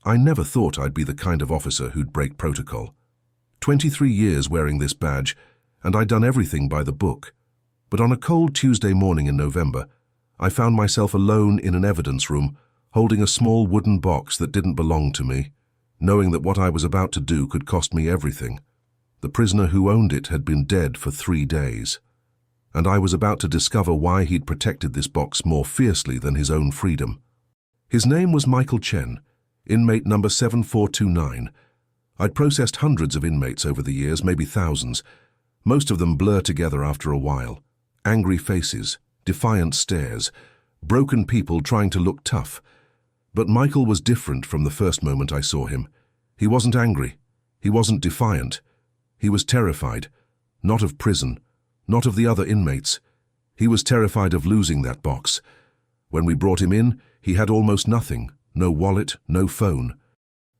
I never thought I'd be the kind of officer who'd break protocol. 23 years wearing this badge, and I'd done everything by the book. But on a cold Tuesday morning in November, I found myself alone in an evidence room, holding a small wooden box that didn't belong to me, knowing that what I was about to do could cost me everything. The prisoner who owned it had been dead for 3 days, and I was about to discover why he'd protected this box more fiercely than his own freedom. His name was Michael Chen, inmate number 7429. I'd processed hundreds of inmates over the years, maybe thousands. Most of them blur together after a while. Angry faces, defiant stares, broken people trying to look tough. But Michael was different from the first moment I saw him. He wasn't angry. He wasn't defiant. He was terrified, not of prison, not of the other inmates. He was terrified of losing that box. When we brought him in, he had almost nothing, no wallet, no phone.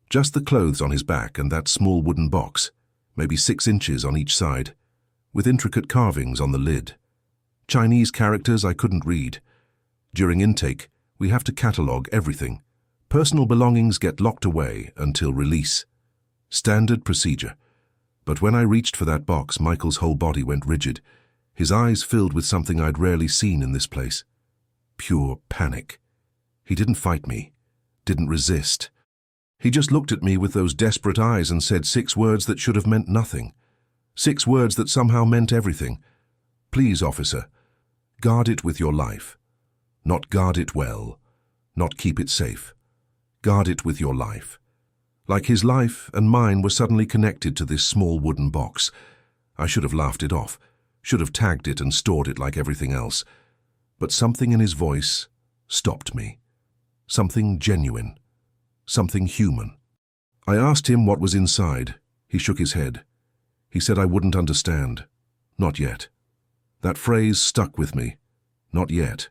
Just the clothes on his back and that small wooden box, maybe 6 inches on each side, with intricate carvings on the lid. Chinese characters I couldn't read. During intake, we have to catalogue everything. Personal belongings get locked away until release. Standard procedure. But when I reached for that box, Michael's whole body went rigid. His eyes filled with something I'd rarely seen in this place. Pure panic. He didn't fight me, didn't resist. He just looked at me with those desperate eyes and said 6 words that should have meant nothing. 6 words that somehow meant everything. Please, officer, guard it with your life. Not guard it well, not keep it safe. Guard it with your life. Like his life and mine were suddenly connected to this small wooden box. I should have laughed it off, should have tagged it and stored it like everything else. But something in his voice stopped me. Something genuine. Something human. I asked him what was inside. He shook his head. He said I wouldn't understand. Not yet. That phrase stuck with me. Not yet.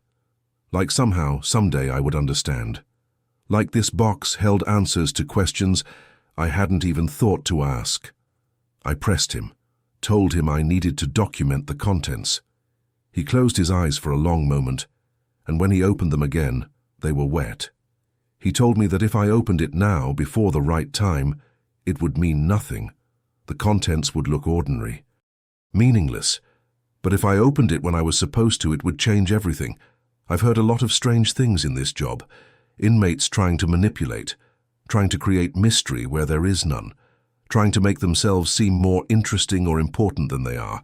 Like somehow, someday I would understand. Like this box held answers to questions I hadn't even thought to ask. I pressed him, told him I needed to document the contents. He closed his eyes for a long moment, and when he opened them again, they were wet. He told me that if I opened it now, before the right time, it would mean nothing. The contents would look ordinary. Meaningless. But if I opened it when I was supposed to, it would change everything. I've heard a lot of strange things in this job. Inmates trying to manipulate, trying to create mystery where there is none, trying to make themselves seem more interesting or important than they are.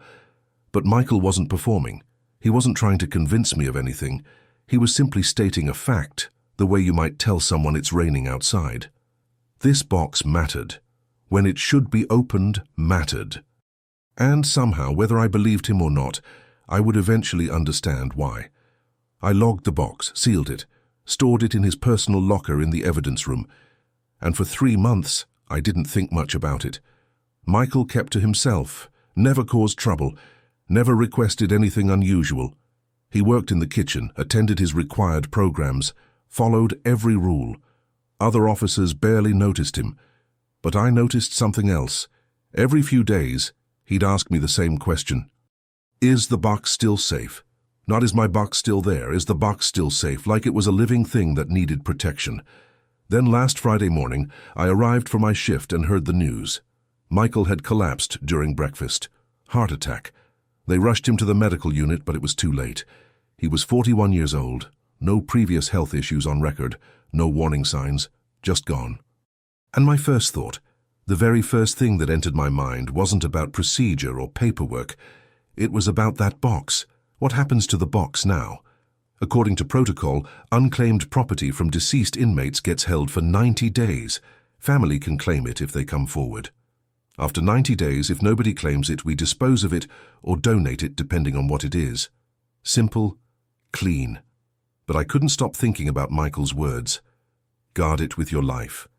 But Michael wasn't performing. He wasn't trying to convince me of anything. He was simply stating a fact, the way you might tell someone it's raining outside. This box mattered. When it should be opened, mattered. And somehow, whether I believed him or not, I would eventually understand why. I logged the box, sealed it, stored it in his personal locker in the evidence room, and for 3 months I didn't think much about it. Michael kept to himself, never caused trouble, never requested anything unusual. He worked in the kitchen, attended his required programs, followed every rule. Other officers barely noticed him, but I noticed something else. Every few days, he'd ask me the same question. Is the box still safe? Not is my box still there, is the box still safe, like it was a living thing that needed protection. Then last Friday morning, I arrived for my shift and heard the news. Michael had collapsed during breakfast. Heart attack. They rushed him to the medical unit, but it was too late. He was 41 years old, no previous health issues on record, no warning signs, just gone. And my first thought, the very first thing that entered my mind, wasn't about procedure or paperwork. It was about that box. What happens to the box now? According to protocol, unclaimed property from deceased inmates gets held for 90 days. Family can claim it if they come forward. After 90 days, if nobody claims it, we dispose of it or donate it depending on what it is. Simple, clean. But I couldn't stop thinking about Michael's words. Guard it with your life.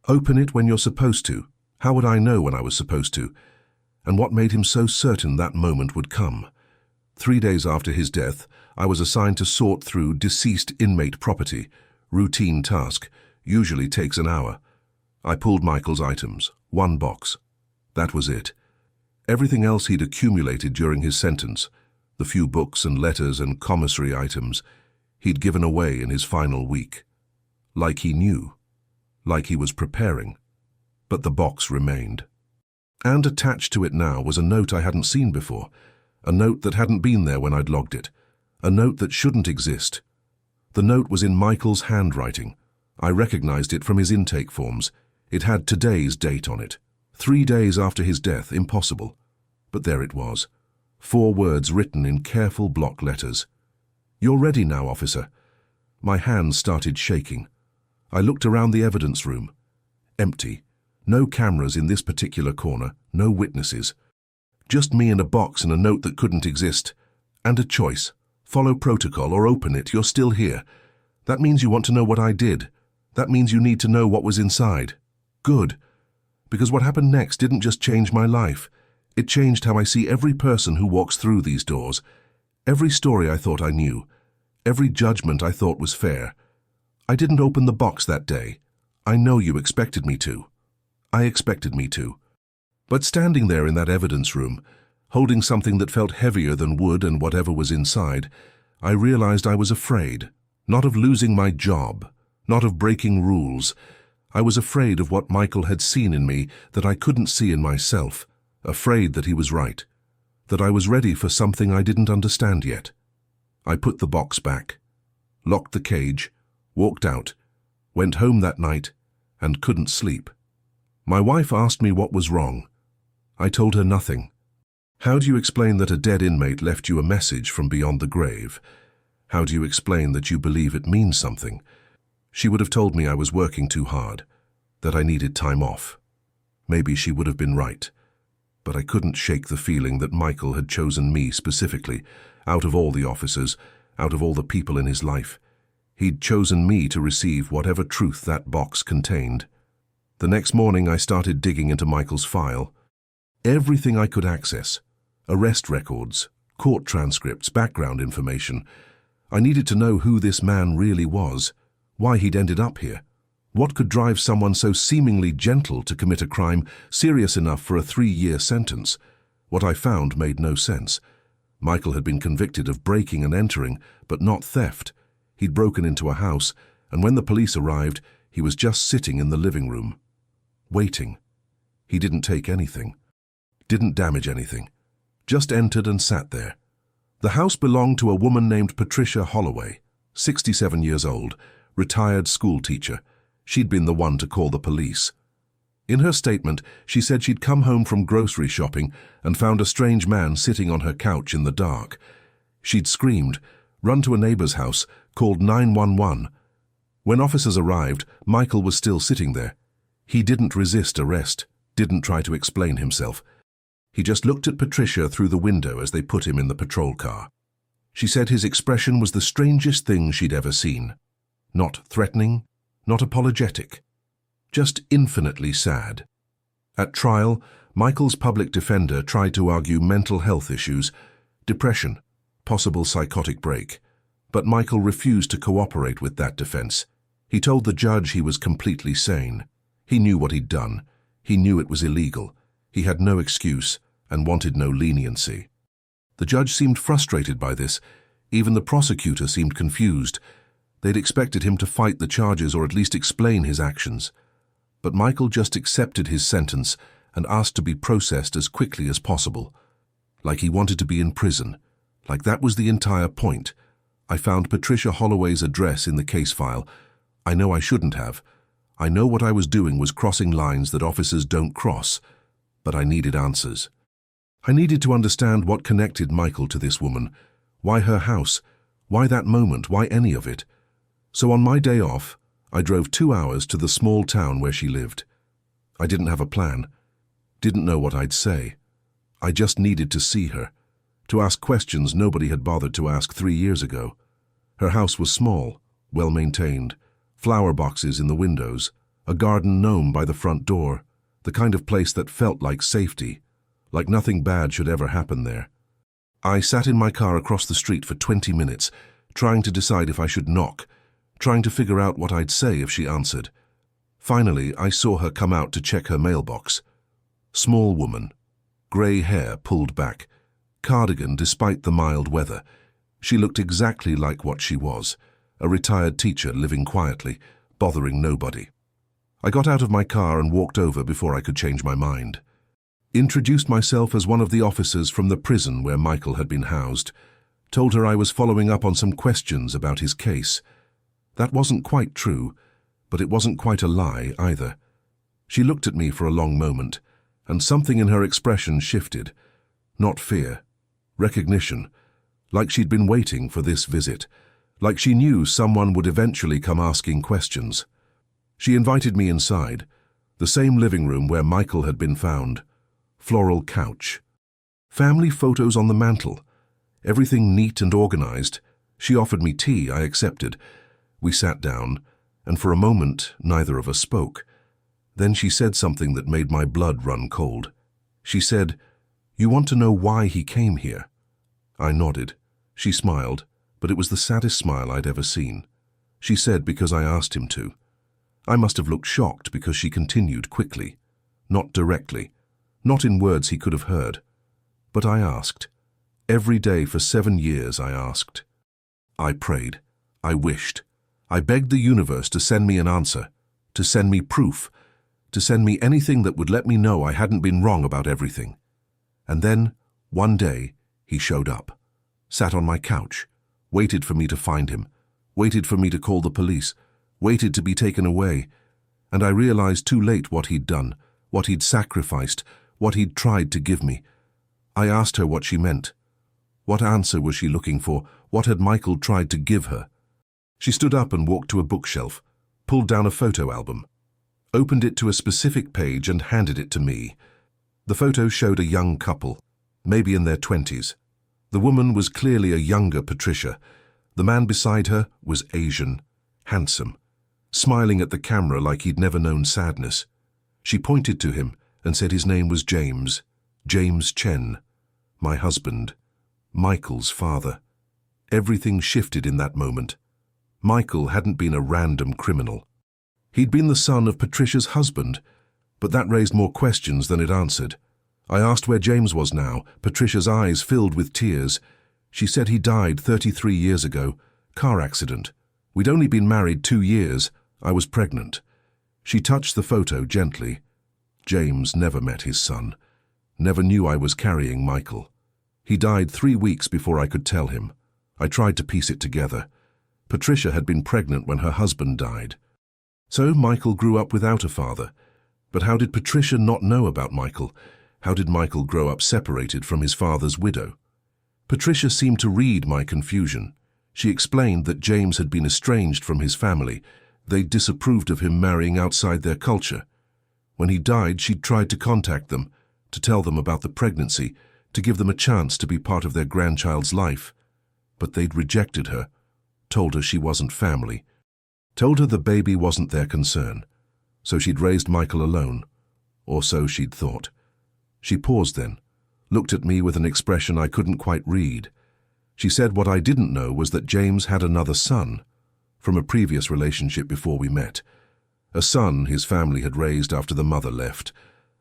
Open it when you're supposed to. How would I know when I was supposed to? And what made him so certain that moment would come? 3 days after his death, I was assigned to sort through deceased inmate property. Routine task, usually takes an hour. I pulled Michael's items, 1 box. That was it. Everything else he'd accumulated during his sentence, the few books and letters and commissary items, he'd given away in his final week. Like he knew. like he was preparing. But the box remained. And attached to it now was a note I hadn't seen before, a note that hadn't been there when I'd logged it, a note that shouldn't exist. The note was in Michael's handwriting. I recognized it from his intake forms. It had today's date on it. 3 days after his death, impossible. But there it was. 4 words written in careful block letters. "You're ready now, officer." My hands started shaking. I looked around the evidence room. Empty. No cameras in this particular corner, no witnesses. Just me and a box and a note that couldn't exist. And a choice. Follow protocol or open it, you're still here. That means you want to know what I did. That means you need to know what was inside. Good. Because what happened next didn't just change my life. It changed how I see every person who walks through these doors. Every story I thought I knew. Every judgment I thought was fair. I didn't open the box that day. I know you expected me to. I expected me to. But standing there in that evidence room, holding something that felt heavier than wood and whatever was inside, I realized I was afraid, not of losing my job, not of breaking rules. I was afraid of what Michael had seen in me that I couldn't see in myself, afraid that he was right, that I was ready for something I didn't understand yet. I put the box back, locked the cage, walked out, went home that night, and couldn't sleep. My wife asked me what was wrong. I told her nothing. How do you explain that a dead inmate left you a message from beyond the grave? How do you explain that you believe it means something? She would have told me I was working too hard, that I needed time off. Maybe she would have been right. But I couldn't shake the feeling that Michael had chosen me specifically, out of all the officers, out of all the people in his life. He'd chosen me to receive whatever truth that box contained. The next morning I started digging into Michael's file. Everything I could access. Arrest records, court transcripts, background information. I needed to know who this man really was, why he'd ended up here. What could drive someone so seemingly gentle to commit a crime serious enough for a 3-year sentence? What I found made no sense. Michael had been convicted of breaking and entering, but not theft. He'd broken into a house, and when the police arrived, he was just sitting in the living room, waiting. He didn't take anything, didn't damage anything, just entered and sat there. The house belonged to a woman named Patricia Holloway, 67 years old, retired school teacher. She'd been the one to call the police. In her statement, she said she'd come home from grocery shopping and found a strange man sitting on her couch in the dark. She'd screamed, run to a neighbor's house, called 911. When officers arrived, Michael was still sitting there. He didn't resist arrest, didn't try to explain himself. He just looked at Patricia through the window as they put him in the patrol car. She said his expression was the strangest thing she'd ever seen. Not threatening, not apologetic, just infinitely sad. At trial, Michael's public defender tried to argue mental health issues, depression, possible psychotic break, but Michael refused to cooperate with that defense. He told the judge he was completely sane. He knew what he'd done. He knew it was illegal. He had no excuse and wanted no leniency. The judge seemed frustrated by this. Even the prosecutor seemed confused. They'd expected him to fight the charges or at least explain his actions. But Michael just accepted his sentence and asked to be processed as quickly as possible. Like he wanted to be in prison. Like that was the entire point. I found Patricia Holloway's address in the case file. I know I shouldn't have. I know what I was doing was crossing lines that officers don't cross. But I needed answers. I needed to understand what connected Michael to this woman. Why her house? Why that moment? Why any of it? So on my day off, I drove 2 hours to the small town where she lived. I didn't have a plan. Didn't know what I'd say. I just needed to see her. To ask questions nobody had bothered to ask 3 years ago. Her house was small, well-maintained, flower boxes in the windows, a garden gnome by the front door, the kind of place that felt like safety, like nothing bad should ever happen there. I sat in my car across the street for 20 minutes, trying to decide if I should knock, trying to figure out what I'd say if she answered. Finally, I saw her come out to check her mailbox. Small woman, grey hair pulled back, cardigan despite the mild weather. She looked exactly like what she was, a retired teacher living quietly, bothering nobody. I got out of my car and walked over before I could change my mind. Introduced myself as one of the officers from the prison where Michael had been housed. Told her I was following up on some questions about his case. That wasn't quite true, but it wasn't quite a lie either. She looked at me for a long moment, and something in her expression shifted. Not fear, recognition, like she'd been waiting for this visit, like she knew someone would eventually come asking questions. She invited me inside, the same living room where Michael had been found. Floral couch. Family photos on the mantel. Everything neat and organized. She offered me tea, I accepted. We sat down, and for a moment neither of us spoke. Then she said something that made my blood run cold. She said, "You want to know why he came here?" I nodded. She smiled, but it was the saddest smile I'd ever seen. She said because I asked him to. I must have looked shocked because she continued quickly. Not directly, not in words he could have heard. But I asked. Every day for 7 years I asked. I prayed. I wished. I begged the universe to send me an answer, to send me proof, to send me anything that would let me know I hadn't been wrong about everything. And then, one day, he showed up, sat on my couch, waited for me to find him, waited for me to call the police, waited to be taken away, and I realized too late what he'd done, what he'd sacrificed, what he'd tried to give me. I asked her what she meant. What answer was she looking for? What had Michael tried to give her? She stood up and walked to a bookshelf, pulled down a photo album, opened it to a specific page and handed it to me. The photo showed a young couple, maybe in their 20s. The woman was clearly a younger Patricia. The man beside her was Asian, handsome, smiling at the camera like he'd never known sadness. She pointed to him and said his name was James, James Chen, my husband, Michael's father. Everything shifted in that moment. Michael hadn't been a random criminal. He'd been the son of Patricia's husband, but that raised more questions than it answered. I asked where James was now. Patricia's eyes filled with tears. She said he died 33 years ago. Car accident. We'd only been married 2 years. I was pregnant. She touched the photo gently. James never met his son. Never knew I was carrying Michael. He died 3 weeks before I could tell him. I tried to piece it together. Patricia had been pregnant when her husband died. So Michael grew up without a father. But how did Patricia not know about Michael? How did Michael grow up separated from his father's widow? Patricia seemed to read my confusion. She explained that James had been estranged from his family. They disapproved of him marrying outside their culture. When he died, she'd tried to contact them, to tell them about the pregnancy, to give them a chance to be part of their grandchild's life. But they'd rejected her, told her she wasn't family, told her the baby wasn't their concern. So she'd raised Michael alone, or so she'd thought. She paused then, looked at me with an expression I couldn't quite read. She said what I didn't know was that James had another son, from a previous relationship before we met. A son his family had raised after the mother left.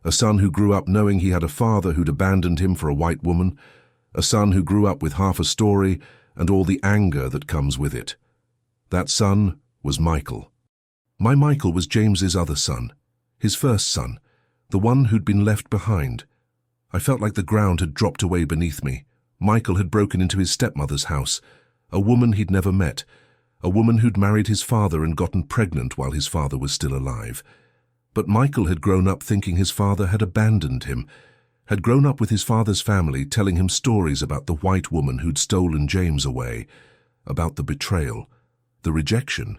A son who grew up knowing he had a father who'd abandoned him for a white woman. A son who grew up with half a story and all the anger that comes with it. That son was Michael. My Michael was James's other son, his first son, the one who'd been left behind. I felt like the ground had dropped away beneath me. Michael had broken into his stepmother's house, a woman he'd never met, a woman who'd married his father and gotten pregnant while his father was still alive. But Michael had grown up thinking his father had abandoned him, had grown up with his father's family telling him stories about the white woman who'd stolen James away, about the betrayal, the rejection.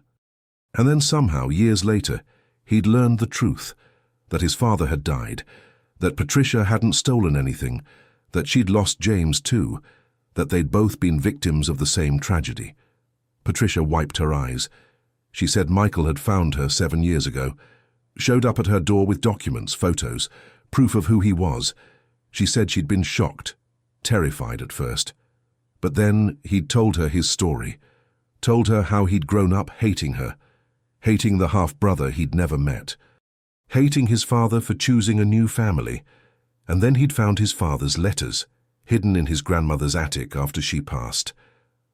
And then somehow, years later, he'd learned the truth, that his father had died, that Patricia hadn't stolen anything, that she'd lost James too, that they'd both been victims of the same tragedy. Patricia wiped her eyes. She said Michael had found her 7 years ago, showed up at her door with documents, photos, proof of who he was. She said she'd been shocked, terrified at first. But then he'd told her his story, told her how he'd grown up hating her, hating the half-brother he'd never met, hating his father for choosing a new family. And then he'd found his father's letters, hidden in his grandmother's attic after she passed.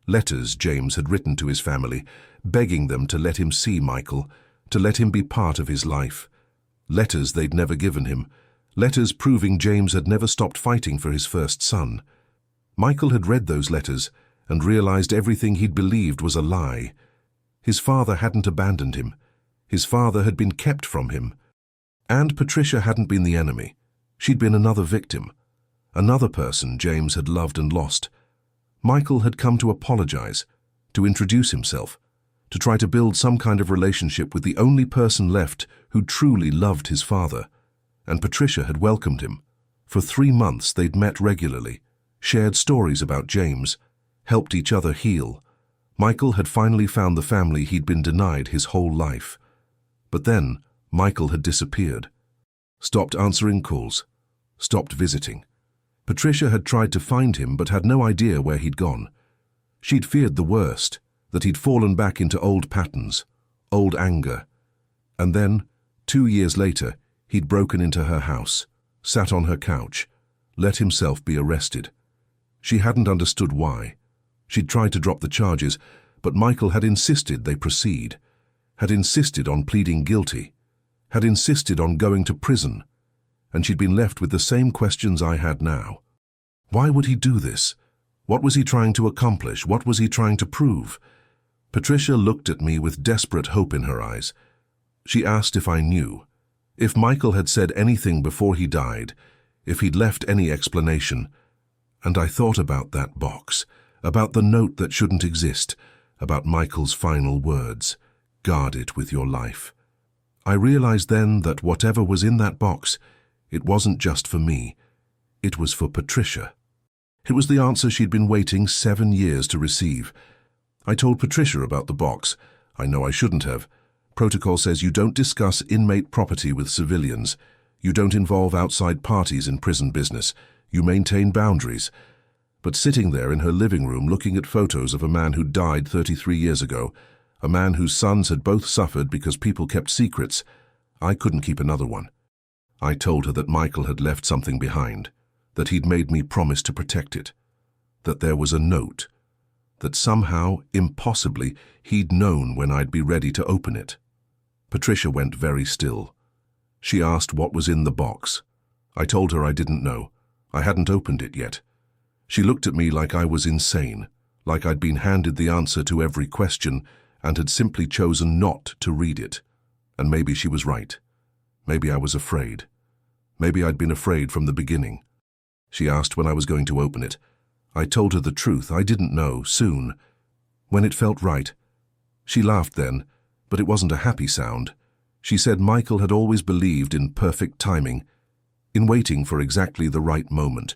Letters James had written to his family, begging them to let him see Michael, to let him be part of his life. Letters they'd never given him, letters proving James had never stopped fighting for his first son. Michael had read those letters and realized everything he'd believed was a lie. His father hadn't abandoned him. His father had been kept from him. And Patricia hadn't been the enemy. She'd been another victim, another person James had loved and lost. Michael had come to apologize, to introduce himself, to try to build some kind of relationship with the only person left who truly loved his father. And Patricia had welcomed him. For 3 months they'd met regularly, shared stories about James, helped each other heal. Michael had finally found the family he'd been denied his whole life. But then, Michael had disappeared. Stopped answering calls. Stopped visiting. Patricia had tried to find him but had no idea where he'd gone. She'd feared the worst, that he'd fallen back into old patterns, old anger. And then, 2 years later, he'd broken into her house, sat on her couch, let himself be arrested. She hadn't understood why. She'd tried to drop the charges, but Michael had insisted they proceed, had insisted on pleading guilty, had insisted on going to prison, and she'd been left with the same questions I had now. Why would he do this? What was he trying to accomplish? What was he trying to prove? Patricia looked at me with desperate hope in her eyes. She asked if I knew, if Michael had said anything before he died, if he'd left any explanation. And I thought about that box, about the note that shouldn't exist, about Michael's final words, "Guard it with your life." I realized then that whatever was in that box, it wasn't just for me. It was for Patricia. It was the answer she'd been waiting 7 years to receive. I told Patricia about the box. I know I shouldn't have. Protocol says you don't discuss inmate property with civilians. You don't involve outside parties in prison business. You maintain boundaries. But sitting there in her living room looking at photos of a man who died 33 years ago, a man whose sons had both suffered because people kept secrets, I couldn't keep another one. I told her that Michael had left something behind, that he'd made me promise to protect it, that there was a note, that somehow, impossibly, he'd known when I'd be ready to open it. Patricia went very still. She asked what was in the box. I told her I didn't know. I hadn't opened it yet. She looked at me like I was insane, like I'd been handed the answer to every question and had simply chosen not to read it. And maybe she was right. Maybe I was afraid. Maybe I'd been afraid from the beginning. She asked when I was going to open it. I told her the truth. I didn't know, soon, when it felt right. She laughed then, but it wasn't a happy sound. She said Michael had always believed in perfect timing, in waiting for exactly the right moment.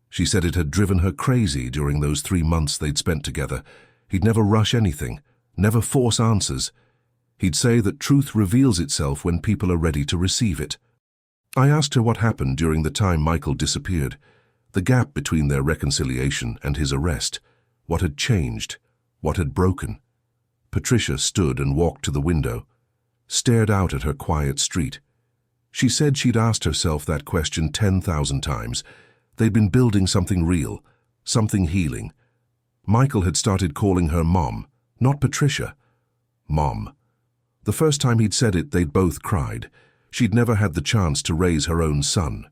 She said it had driven her crazy during those 3 months they'd spent together. He'd never rush anything, never force answers. He'd say that truth reveals itself when people are ready to receive it. I asked her what happened during the time Michael disappeared, the gap between their reconciliation and his arrest, what had changed, what had broken. Patricia stood and walked to the window, stared out at her quiet street. She said she'd asked herself that question 10,000 times. They'd been building something real, something healing. Michael had started calling her Mom, not Patricia. Mom. The first time he'd said it, they'd both cried. She'd never had the chance to raise her own son.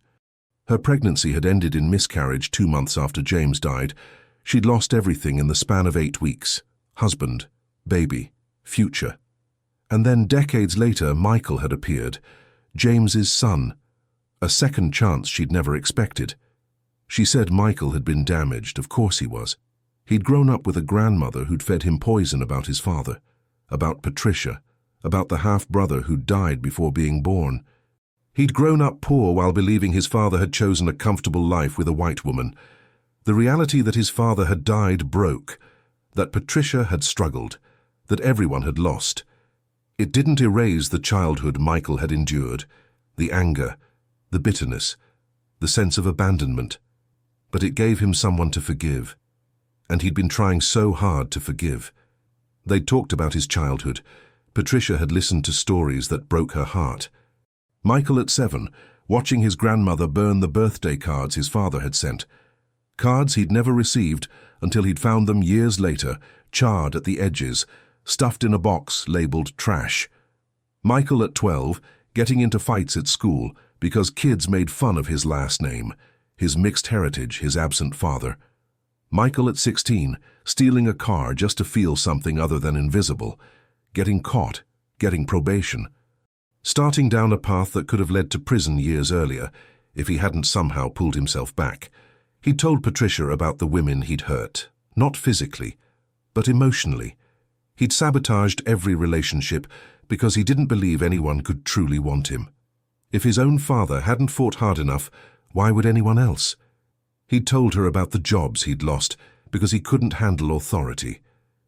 Her pregnancy had ended in miscarriage 2 months after James died. She'd lost everything in the span of 8 weeks. Husband, baby, future. And then decades later, Michael had appeared, James's son, a second chance she'd never expected. She said Michael had been damaged. Of course he was. He'd grown up with a grandmother who'd fed him poison about his father, about Patricia, about the half-brother who'd died before being born. He'd grown up poor while believing his father had chosen a comfortable life with a white woman. The reality that his father had died broke, that Patricia had struggled, that everyone had lost. It didn't erase the childhood Michael had endured, the anger, the bitterness, the sense of abandonment, but it gave him someone to forgive. And he'd been trying so hard to forgive. They'd talked about his childhood. Patricia had listened to stories that broke her heart. Michael at 7, watching his grandmother burn the birthday cards his father had sent. Cards he'd never received until he'd found them years later, charred at the edges, stuffed in a box labeled trash. Michael at 12, getting into fights at school because kids made fun of his last name, his mixed heritage, his absent father. Michael at 16, stealing a car just to feel something other than invisible, getting caught, getting probation, starting down a path that could have led to prison years earlier if he hadn't somehow pulled himself back. He told Patricia about the women he'd hurt, not physically, but emotionally. He'd sabotaged every relationship because he didn't believe anyone could truly want him. If his own father hadn't fought hard enough, why would anyone else? He'd told her about the jobs he'd lost because he couldn't handle authority,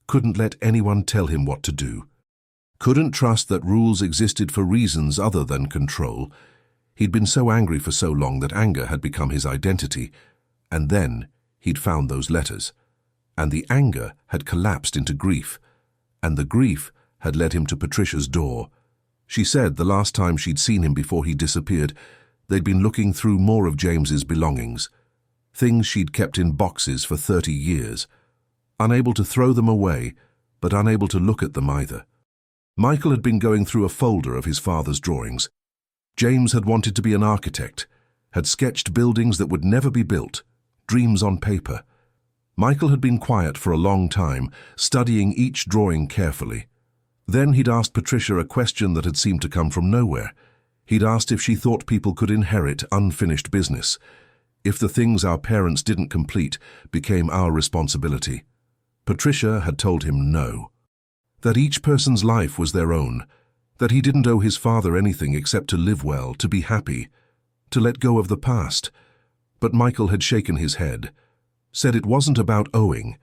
couldn't let anyone tell him what to do, couldn't trust that rules existed for reasons other than control. He'd been so angry for so long that anger had become his identity, and then he'd found those letters, and the anger had collapsed into grief, and the grief had led him to Patricia's door. She said the last time she'd seen him before he disappeared, they'd been looking through more of James's belongings, things she'd kept in boxes for 30 years, unable to throw them away, but unable to look at them either. Michael had been going through a folder of his father's drawings. James had wanted to be an architect, had sketched buildings that would never be built, dreams on paper. Michael had been quiet for a long time, studying each drawing carefully. Then he'd asked Patricia a question that had seemed to come from nowhere. He'd asked if she thought people could inherit unfinished business, if the things our parents didn't complete became our responsibility. Patricia had told him no, that each person's life was their own, that he didn't owe his father anything except to live well, to be happy, to let go of the past. But Michael had shaken his head, said it wasn't about owing.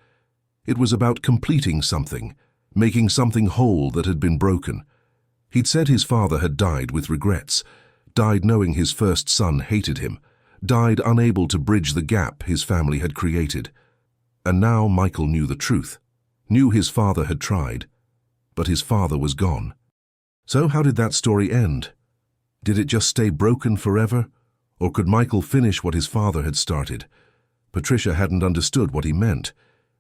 It was about completing something, making something whole that had been broken. He'd said his father had died with regrets, died knowing his first son hated him, died unable to bridge the gap his family had created. And now Michael knew the truth, knew his father had tried, but his father was gone. So how did that story end? Did it just stay broken forever? Or could Michael finish what his father had started? Patricia hadn't understood what he meant.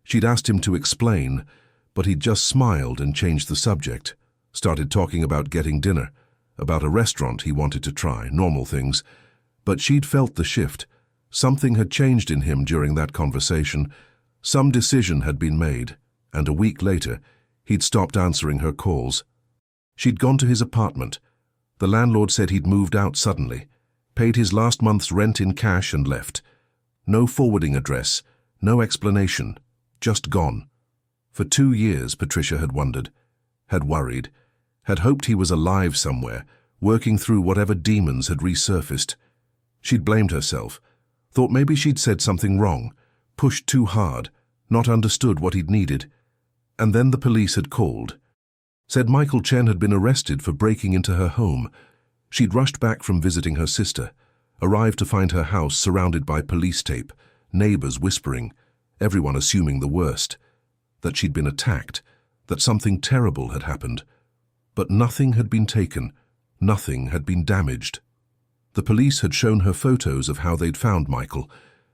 She'd asked him to explain, but he'd just smiled and changed the subject, started talking about getting dinner, about a restaurant he wanted to try, normal things. But she'd felt the shift. Something had changed in him during that conversation. Some decision had been made, and a week later, he'd stopped answering her calls. She'd gone to his apartment. The landlord said he'd moved out suddenly, paid his last month's rent in cash and left. No forwarding address, no explanation, just gone. For 2 years, Patricia had wondered, had worried, had hoped he was alive somewhere, working through whatever demons had resurfaced. She'd blamed herself, thought maybe she'd said something wrong, pushed too hard, not understood what he'd needed. And then the police had called. Said Michael Chen had been arrested for breaking into her home. She'd rushed back from visiting her sister, arrived to find her house surrounded by police tape, neighbors whispering, everyone assuming the worst, that she'd been attacked, that something terrible had happened. But nothing had been taken, nothing had been damaged. The police had shown her photos of how they'd found Michael,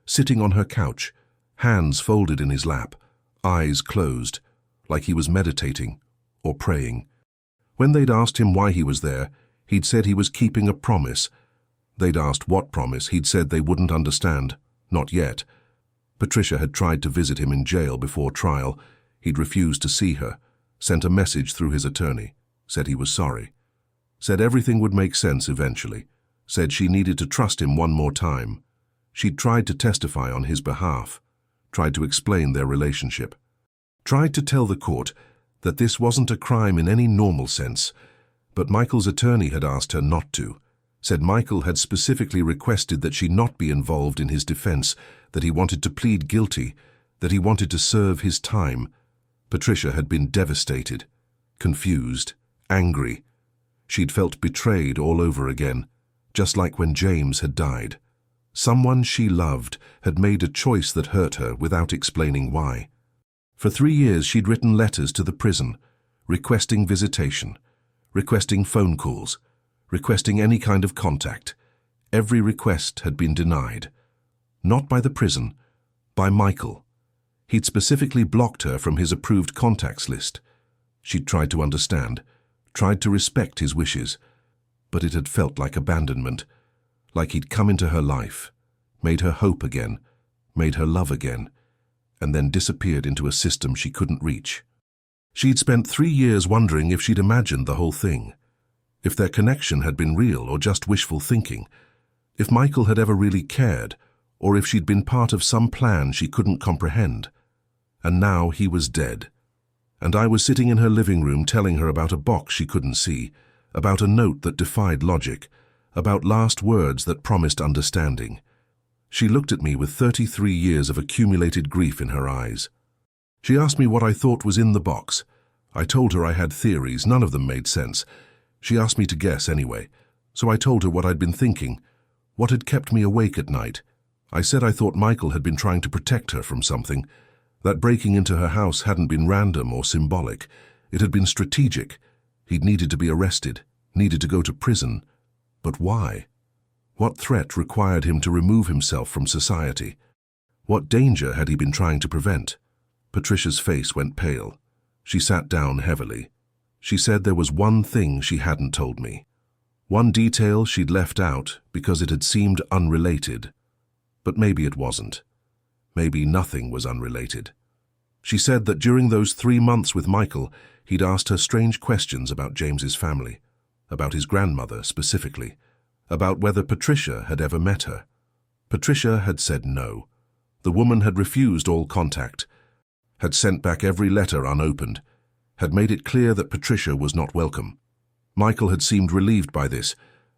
sitting on her couch, hands folded in his lap, eyes closed, like he was meditating or praying. When they'd asked him why he was there, he'd said he was keeping a promise. They'd asked what promise, he'd said they wouldn't understand, not yet. Patricia had tried to visit him in jail before trial. He'd refused to see her, sent a message through his attorney, said he was sorry, said everything would make sense eventually, said she needed to trust him one more time. She'd tried to testify on his behalf, tried to explain their relationship, tried to tell the court that this wasn't a crime in any normal sense, but Michael's attorney had asked her not to, said Michael had specifically requested that she not be involved in his defense, that he wanted to plead guilty, that he wanted to serve his time. Patricia had been devastated, confused, angry. She'd felt betrayed all over again, just like when James had died. Someone she loved had made a choice that hurt her without explaining why. For 3 years she'd written letters to the prison, requesting visitation, requesting phone calls, requesting any kind of contact. Every request had been denied. Not by the prison, by Michael. He'd specifically blocked her from his approved contacts list. She'd tried to understand, tried to respect his wishes, but it had felt like abandonment, like he'd come into her life, made her hope again, made her love again, and then disappeared into a system she couldn't reach. She'd spent 3 years wondering if she'd imagined the whole thing, if their connection had been real or just wishful thinking, if Michael had ever really cared, or if she'd been part of some plan she couldn't comprehend. And now he was dead. And I was sitting in her living room telling her about a box she couldn't see, about a note that defied logic, about last words that promised understanding. She looked at me with 33 years of accumulated grief in her eyes. She asked me what I thought was in the box. I told her I had theories, none of them made sense. She asked me to guess anyway, so I told her what I'd been thinking, what had kept me awake at night. I said I thought Michael had been trying to protect her from something, that breaking into her house hadn't been random or symbolic. It had been strategic. He'd needed to be arrested, needed to go to prison. But why? What threat required him to remove himself from society? What danger had he been trying to prevent? Patricia's face went pale. She sat down heavily. She said there was one thing she hadn't told me. One detail she'd left out because it had seemed unrelated. But maybe it wasn't. Maybe nothing was unrelated. She said that during those 3 months with Michael, he'd asked her strange questions about James's family, about his grandmother specifically, about whether Patricia had ever met her. Patricia had said no. The woman had refused all contact, had sent back every letter unopened, had made it clear that Patricia was not welcome. Michael had seemed relieved by this.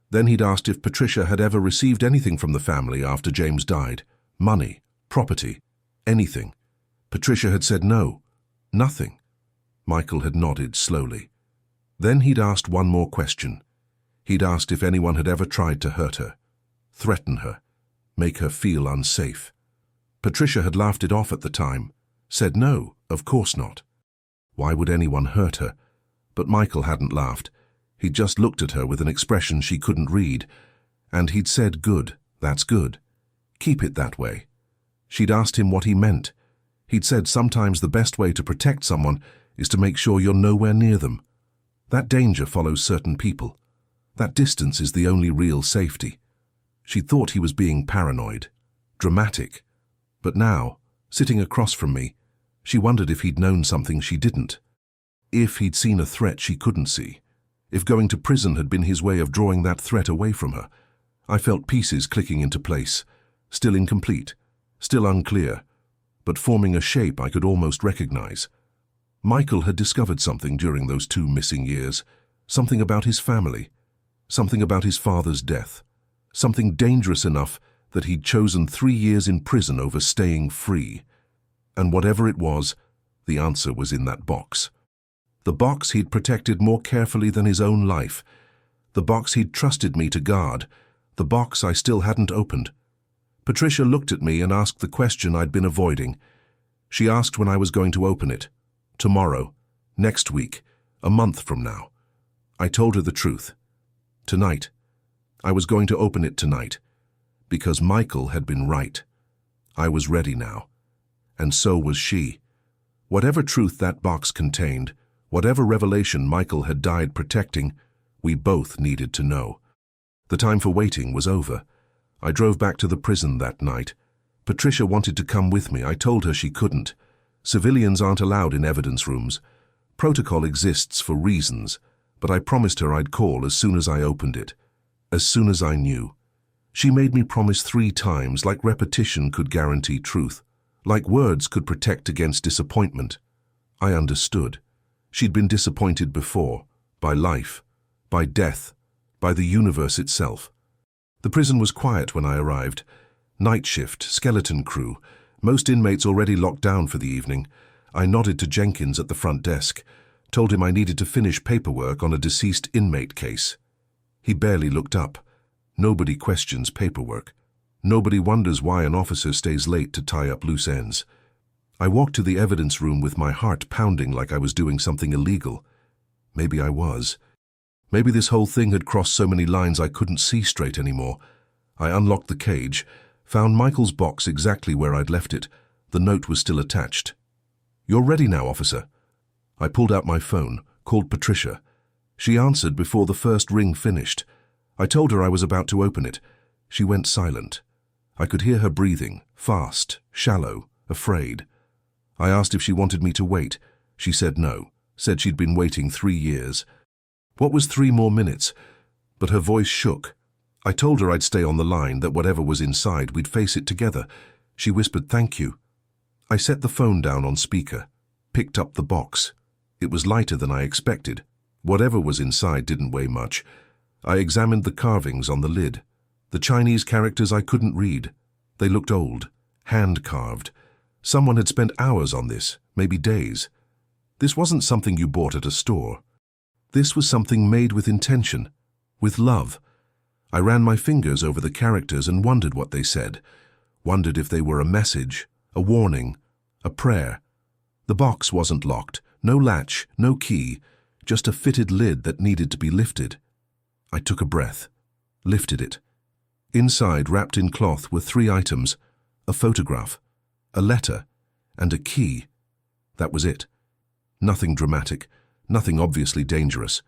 Then he'd asked if Patricia had ever received anything from the family after James died. Money, property, anything. Patricia had said no, nothing. Michael had nodded slowly. Then he'd asked one more question. He'd asked if anyone had ever tried to hurt her, threaten her, make her feel unsafe. Patricia had laughed it off at the time, said no, of course not. Why would anyone hurt her? But Michael hadn't laughed. He'd just looked at her with an expression she couldn't read, and he'd said, "Good, that's good. Keep it that way." She'd asked him what he meant. He'd said sometimes the best way to protect someone is to make sure you're nowhere near them. That danger follows certain people. That distance is the only real safety. She thought he was being paranoid, dramatic. But now, sitting across from me, she wondered if he'd known something she didn't. If he'd seen a threat she couldn't see. If going to prison had been his way of drawing that threat away from her. I felt pieces clicking into place, still incomplete, still unclear, but forming a shape I could almost recognize. Michael had discovered something during those 2 missing years, something about his family, something about his father's death, something dangerous enough that he'd chosen 3 years in prison over staying free. And whatever it was, the answer was in that box. The box he'd protected more carefully than his own life. The box he'd trusted me to guard. The box I still hadn't opened. Patricia looked at me and asked the question I'd been avoiding. She asked when I was going to open it. Tomorrow, next week, a month from now. I told her the truth. Tonight. I was going to open it tonight. Because Michael had been right. I was ready now. And so was she. Whatever truth that box contained, whatever revelation Michael had died protecting, we both needed to know. The time for waiting was over. I drove back to the prison that night. Patricia wanted to come with me. I told her she couldn't. Civilians aren't allowed in evidence rooms. Protocol exists for reasons, but I promised her I'd call as soon as I opened it, as soon as I knew. She made me promise 3 times, like repetition could guarantee truth, like words could protect against disappointment. I understood. She'd been disappointed before, by life, by death, by the universe itself. The prison was quiet when I arrived. Night shift, skeleton crew, most inmates already locked down for the evening. I nodded to Jenkins at the front desk, told him I needed to finish paperwork on a deceased inmate case. He barely looked up. Nobody questions paperwork. Nobody wonders why an officer stays late to tie up loose ends. I walked to the evidence room with my heart pounding like I was doing something illegal. Maybe I was. Maybe this whole thing had crossed so many lines I couldn't see straight anymore. I unlocked the cage, found Michael's box exactly where I'd left it. The note was still attached. "You're ready now, officer." I pulled out my phone, called Patricia. She answered before the first ring finished. I told her I was about to open it. She went silent. I could hear her breathing, fast, shallow, afraid. I asked if she wanted me to wait. She said no, said she'd been waiting 3 years. What was 3 more minutes? But her voice shook. I told her I'd stay on the line, that whatever was inside, we'd face it together. She whispered, "Thank you." I set the phone down on speaker, picked up the box. It was lighter than I expected. Whatever was inside didn't weigh much. I examined the carvings on the lid. The Chinese characters I couldn't read. They looked old, hand-carved. Someone had spent hours on this, maybe days. This wasn't something you bought at a store. This was something made with intention, with love. I ran my fingers over the characters and wondered what they said. Wondered if they were a message, a warning, a prayer. The box wasn't locked, no latch, no key, just a fitted lid that needed to be lifted. I took a breath, lifted it. Inside, wrapped in cloth, were 3 items: a photograph, a letter, and a key. That was it. Nothing dramatic, nothing obviously dangerous.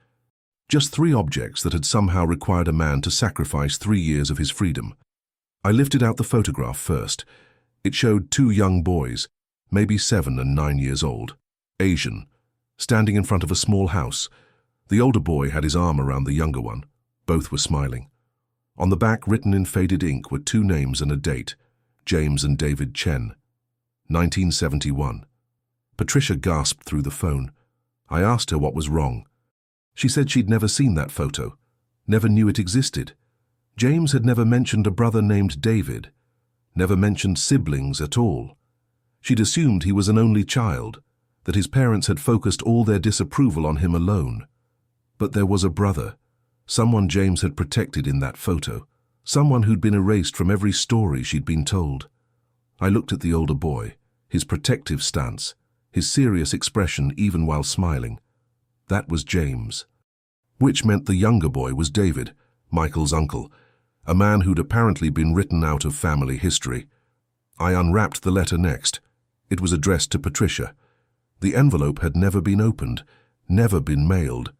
Just 3 objects that had somehow required a man to sacrifice 3 years of his freedom. I lifted out the photograph first. It showed 2 young boys, maybe 7 and 9 years old, Asian, standing in front of a small house. The older boy had his arm around the younger one. Both were smiling. On the back, written in faded ink, were 2 names and a date: James and David Chen, 1971. Patricia gasped through the phone. I asked her what was wrong. She said she'd never seen that photo, never knew it existed. James had never mentioned a brother named David, never mentioned siblings at all. She'd assumed he was an only child, that his parents had focused all their disapproval on him alone. But there was a brother, someone James had protected in that photo, someone who'd been erased from every story she'd been told. I looked at the older boy, his protective stance, his serious expression even while smiling. That was James. Which meant the younger boy was David, Michael's uncle, a man who'd apparently been written out of family history. I unwrapped the letter next. It was addressed to Patricia. The envelope had never been opened, never been mailed.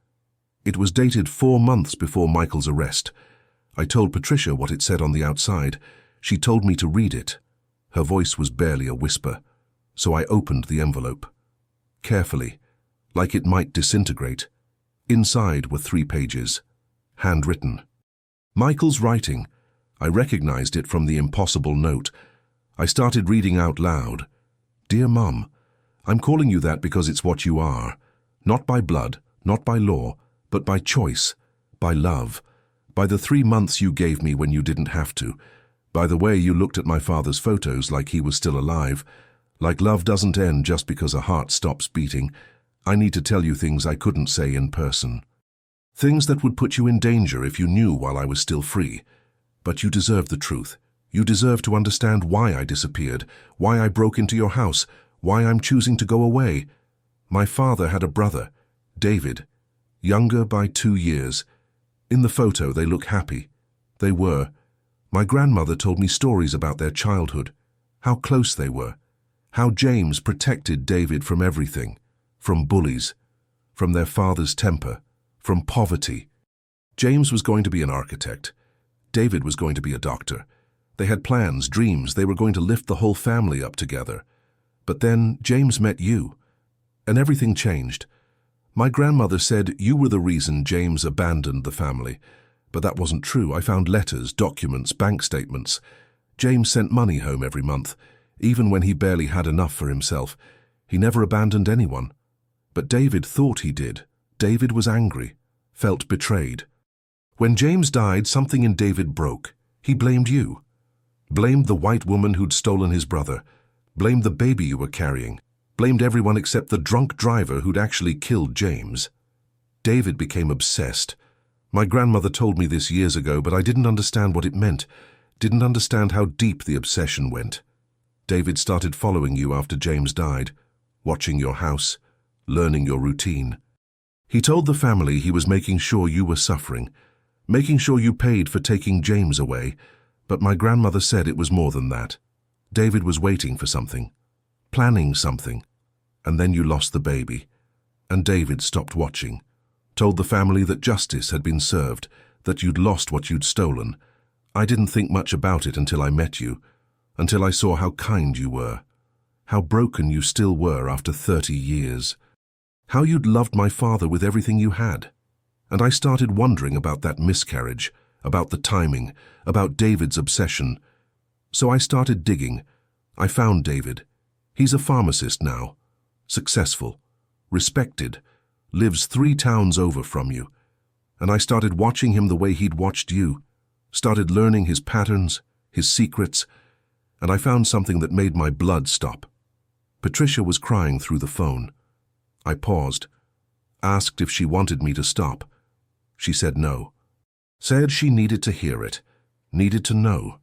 It was dated 4 months before Michael's arrest. I told Patricia what it said on the outside. She told me to read it. Her voice was barely a whisper, so I opened the envelope. Carefully, like it might disintegrate. Inside were 3 pages, handwritten. Michael's writing. I recognized it from the impossible note. I started reading out loud. "Dear Mum, I'm calling you that because it's what you are. Not by blood, not by law, but by choice, by love, by the 3 months you gave me when you didn't have to, by the way you looked at my father's photos like he was still alive. Like love doesn't end just because a heart stops beating. I need to tell you things I couldn't say in person. Things that would put you in danger if you knew while I was still free. But you deserve the truth. You deserve to understand why I disappeared, why I broke into your house, why I'm choosing to go away. My father had a brother, David, younger by 2 years. In the photo, they look happy. They were. My grandmother told me stories about their childhood, how close they were, how James protected David from everything, from bullies, from their father's temper, from poverty. James was going to be an architect. David was going to be a doctor. They had plans, dreams. They were going to lift the whole family up together. But then James met you, and everything changed. My grandmother said you were the reason James abandoned the family. But that wasn't true. I found letters, documents, bank statements. James sent money home every month, even when he barely had enough for himself. He never abandoned anyone. But David thought he did. David was angry, felt betrayed. When James died, something in David broke. He blamed you. Blamed the white woman who'd stolen his brother. Blamed the baby you were carrying. Blamed everyone except the drunk driver who'd actually killed James. David became obsessed. My grandmother told me this years ago, but I didn't understand what it meant. Didn't understand how deep the obsession went. David started following you after James died, watching your house, learning your routine. He told the family he was making sure you were suffering, making sure you paid for taking James away, but my grandmother said it was more than that. David was waiting for something, planning something, and then you lost the baby, and David stopped watching, Told the family that justice had been served, that you'd lost what you'd stolen. I didn't think much about it until I met you, until I saw how kind you were, how broken you still were after 30 years, how you'd loved my father with everything you had. And I started wondering about that miscarriage, about the timing, about David's obsession. So I started digging. I found David. He's a pharmacist now, successful, respected, lives 3 towns over from you. And I started watching him the way he'd watched you, started learning his patterns, his secrets, and I found something that made my blood stop. Patricia was crying through the phone. I paused, asked if she wanted me to stop. She said no. Said she needed to hear it, needed to know.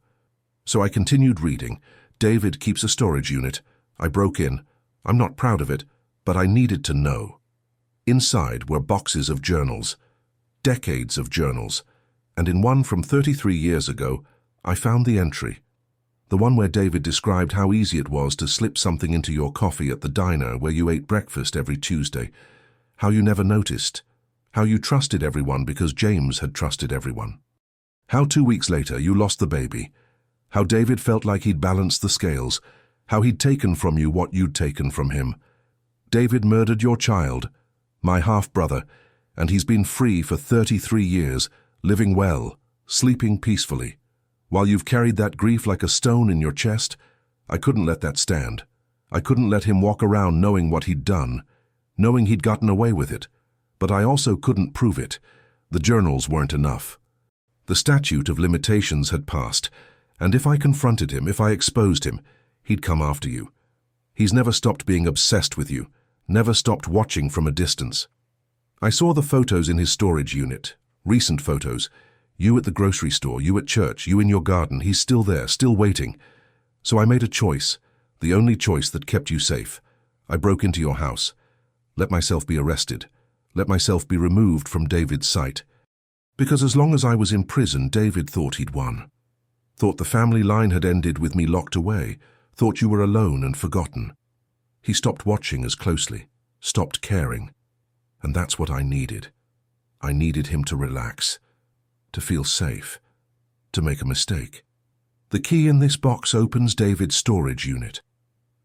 So I continued reading. David keeps a storage unit. I broke in. I'm not proud of it, but I needed to know. Inside were boxes of journals, decades of journals, and in one from 33 years ago, I found the entry. The one where David described how easy it was to slip something into your coffee at the diner where you ate breakfast every Tuesday, how you never noticed, how you trusted everyone because James had trusted everyone. How 2 weeks later you lost the baby, how David felt like he'd balanced the scales, how he'd taken from you what you'd taken from him. David murdered your child, my half-brother, and he's been free for 33 years, living well, sleeping peacefully. While you've carried that grief like a stone in your chest, I couldn't let that stand. I couldn't let him walk around knowing what he'd done, knowing he'd gotten away with it. But I also couldn't prove it. The journals weren't enough. The statute of limitations had passed, and if I confronted him, if I exposed him, he'd come after you. He's never stopped being obsessed with you, never stopped watching from a distance. I saw the photos in his storage unit, recent photos. You at the grocery store, you at church, you in your garden. He's still there, still waiting. So I made a choice, the only choice that kept you safe. I broke into your house, let myself be arrested, let myself be removed from David's sight. Because as long as I was in prison, David thought he'd won. Thought the family line had ended with me locked away, thought you were alone and forgotten. He stopped watching as closely, stopped caring. And that's what I needed. I needed him to relax, to feel safe, to make a mistake. The key in this box opens David's storage unit.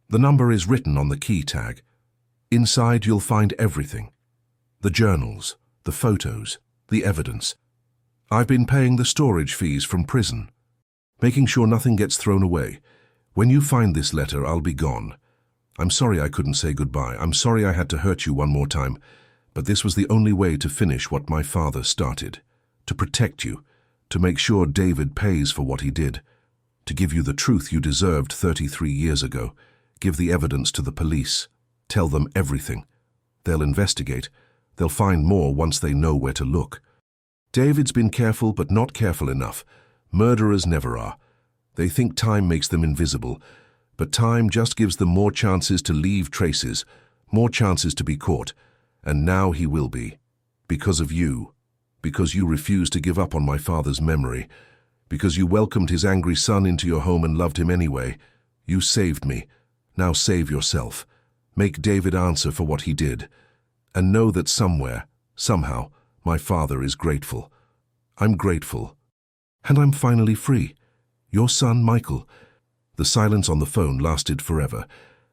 The number is written on the key tag. Inside you'll find everything. The journals, the photos, the evidence. I've been paying the storage fees from prison, making sure nothing gets thrown away. When you find this letter, I'll be gone. I'm sorry I couldn't say goodbye. I'm sorry I had to hurt you one more time, but this was the only way to finish what my father started. To protect you, to make sure David pays for what he did, to give you the truth you deserved 33 years ago, give the evidence to the police, tell them everything. They'll investigate. They'll find more once they know where to look. David's been careful, but not careful enough. Murderers never are. They think time makes them invisible, but time just gives them more chances to leave traces, more chances to be caught. And now he will be. Because of you. Because you refused to give up on my father's memory. Because you welcomed his angry son into your home and loved him anyway. You saved me. Now save yourself. Make David answer for what he did. And know that somewhere, somehow, my father is grateful. I'm grateful. And I'm finally free. Your son, Michael. The silence on the phone lasted forever.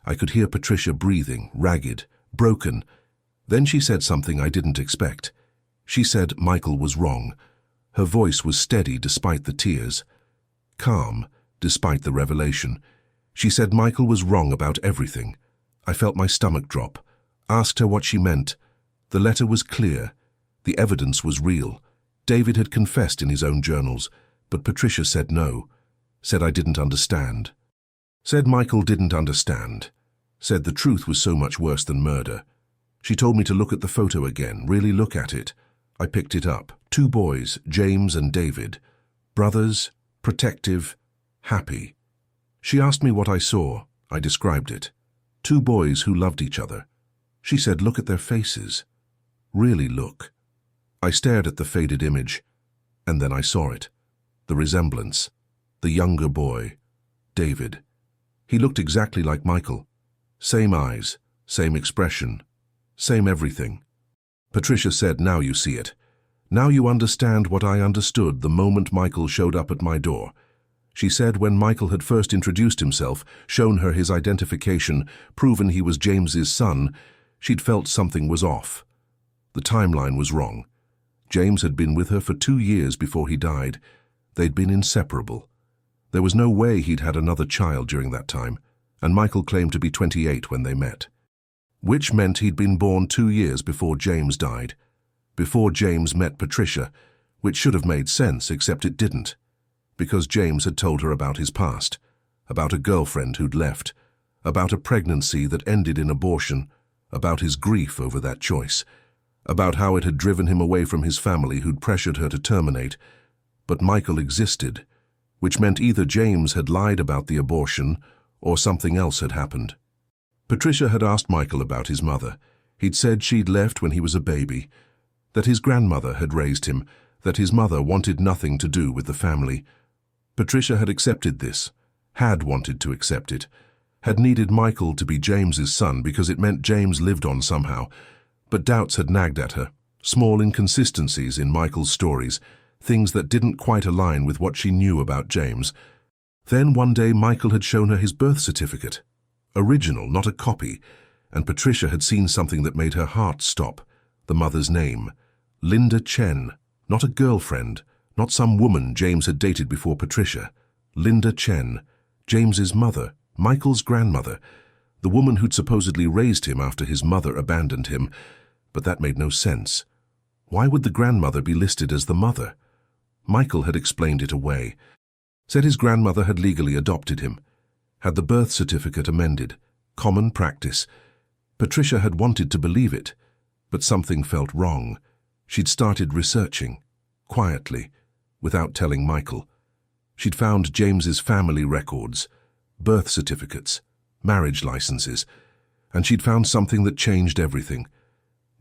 I could hear Patricia breathing, ragged, broken. Then she said something I didn't expect. She said Michael was wrong. Her voice was steady despite the tears, calm despite the revelation. She said Michael was wrong about everything. I felt my stomach drop, asked her what she meant. The letter was clear. The evidence was real. David had confessed in his own journals, but Patricia said no, said I didn't understand. Said Michael didn't understand. Said the truth was so much worse than murder. She told me to look at the photo again, really look at it. I picked it up. 2 boys, James and David. Brothers, protective, happy. She asked me what I saw. I described it. 2 boys who loved each other. She said, look at their faces. Really look. I stared at the faded image, and then I saw it. The resemblance. The younger boy, David. He looked exactly like Michael. Same eyes, same expression, same everything. Patricia said, "Now you see it. Now you understand what I understood the moment Michael showed up at my door." She said when Michael had first introduced himself, shown her his identification, proven he was James's son, she'd felt something was off. The timeline was wrong. James had been with her for 2 years before he died. They'd been inseparable. There was no way he'd had another child during that time, and Michael claimed to be 28 when they met. Which meant he'd been born 2 years before James died, before James met Patricia, which should have made sense, except it didn't, because James had told her about his past, about a girlfriend who'd left, about a pregnancy that ended in abortion, about his grief over that choice, about how it had driven him away from his family who'd pressured her to terminate. But Michael existed, which meant either James had lied about the abortion or something else had happened. Patricia had asked Michael about his mother. He'd said she'd left when he was a baby, that his grandmother had raised him, that his mother wanted nothing to do with the family. Patricia had accepted this, had wanted to accept it, had needed Michael to be James's son because it meant James lived on somehow, but doubts had nagged at her, small inconsistencies in Michael's stories, things that didn't quite align with what she knew about James. Then one day Michael had shown her his birth certificate. Original, not a copy, and Patricia had seen something that made her heart stop. The mother's name. Linda Chen, not a girlfriend, not some woman James had dated before Patricia. Linda Chen, James's mother, Michael's grandmother, the woman who'd supposedly raised him after his mother abandoned him. But that made no sense. Why would the grandmother be listed as the mother? Michael had explained it away, said his grandmother had legally adopted him, had the birth certificate amended, common practice. Patricia had wanted to believe it, but something felt wrong. She'd started researching, quietly, without telling Michael. She'd found James's family records, birth certificates, marriage licenses, and she'd found something that changed everything.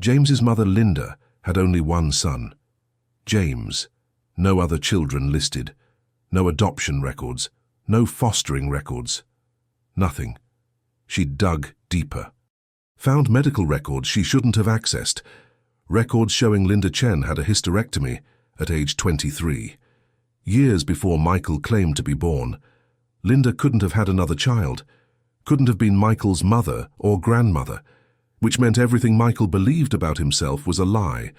James's mother, Linda, had only one son, James. No other children listed, no adoption records, no fostering records, nothing. She'd dug deeper. Found medical records she shouldn't have accessed, records showing Linda Chen had a hysterectomy at age 23. Years before Michael claimed to be born, Linda couldn't have had another child, couldn't have been Michael's mother or grandmother, which meant everything Michael believed about himself was a lie.